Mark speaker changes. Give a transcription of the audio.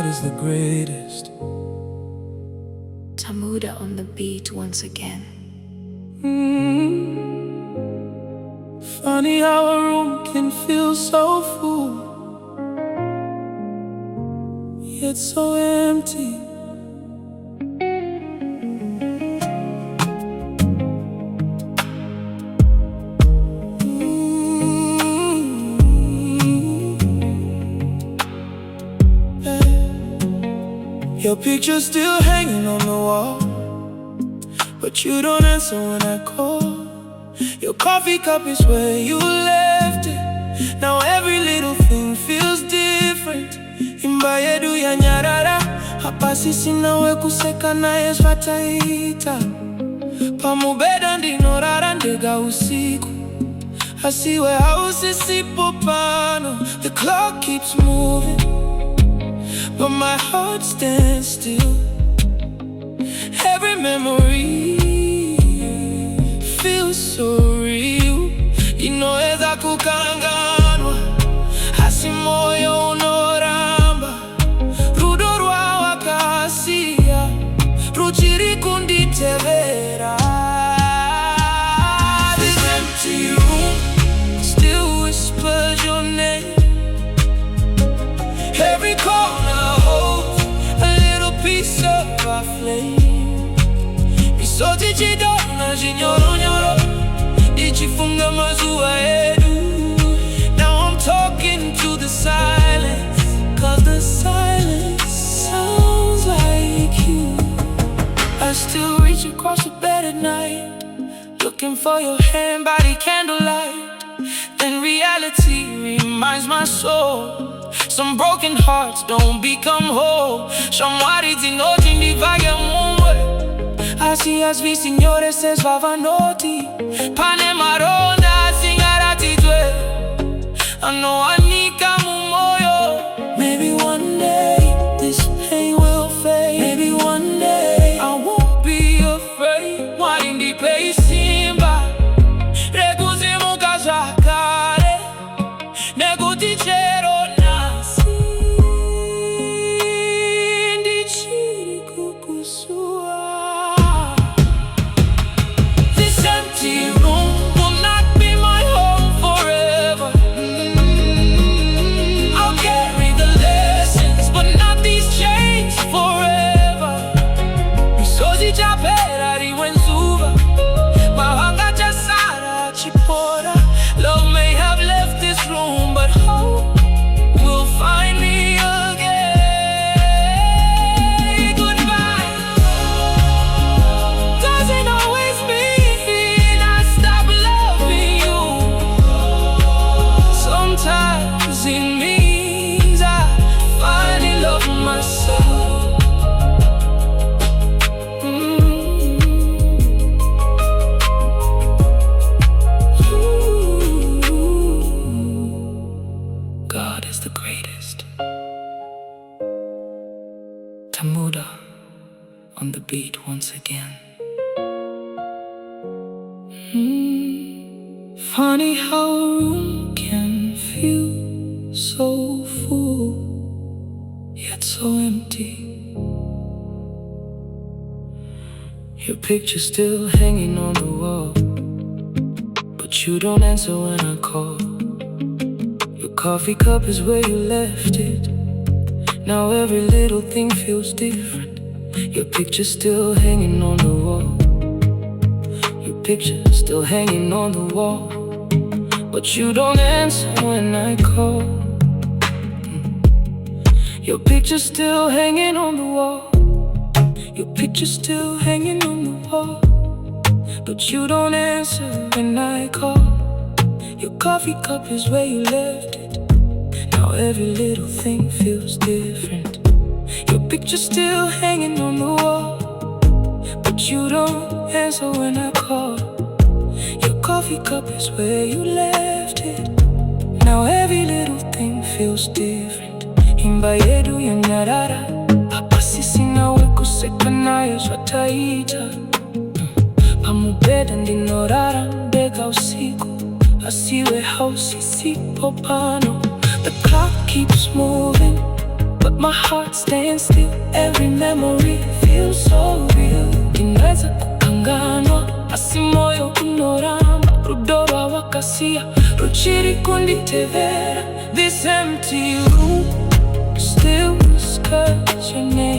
Speaker 1: is the greatest.
Speaker 2: Tamuh VEVO on the beat once again.
Speaker 1: Funny how a room can feel so full, yet so empty. Your picture's still hanging on the wall, but you don't answer when I call. Your coffee cup is where you left it. Now every little thing feels different. Imba yedu ya nyarara, hapa sisi nawe kuseka naye swataita. Pamubeda ndinorara ndega usiku, asiwe hausisipo pano. The clock keeps moving, but my heart stands still. Every memory feels so real. Inaweza kukanganwa, hasi moyo unoramba. Rudorwa wakasia, ruchiri kunditevera. This empty room still whispers your name. Every corner holds a little piece of our flame. Misozi chidona chinyoro-nyoro, ichifunga mazuwa yedu. Now I'm talking to the silence, cause the silence sounds like you. I still reach across the bed at night, looking for your hand by the candlelight. Then reality reminds my soul, some broken hearts don't become whole. Shamwari zinoti ndivage mumwe. Asias signore se svavanoti. Pane maronda singarati dwe. Ano anika mumoyo. Maybe one day this pain will fade. Maybe one day I won't be afraid. Mwari play simba, rekuzimu kazakare. Negutichero love may have left this room, but hope will find me again. Goodbye doesn't always mean I stop loving you. Sometimes it means I finally love myself. The greatest. Tamuh VEVO on the beat once again. Funny how a room can feel so full, yet so empty. Your picture's still hanging on the wall, but you don't answer when I call. Your coffee cup is where you left it. Now every little thing feels different. Your picture's still hanging on the wall. Your picture's still hanging on the wall, but you don't answer when I call. Your picture's still hanging on the wall. Your picture's still hanging on the wall, but you don't answer when I call. Your coffee cup is where you left it. Now every little thing feels different. Your picture's still hanging on the wall, but you don't answer when I call. Your coffee cup is where you left it. Now every little thing feels different. Imba yedu ya nyarara, hapa sisi nawe kuseka naye swataita. Pamubeda ndinorara ndega usiku, asiwe hausisipo pano. The clock keeps moving, but My heart staying still, every memory feels so real. Inaweza kukanganwa, asi moyo unoramba. Rudorwa wakasia, ruchiri kunditevera. This empty room still whispers your name.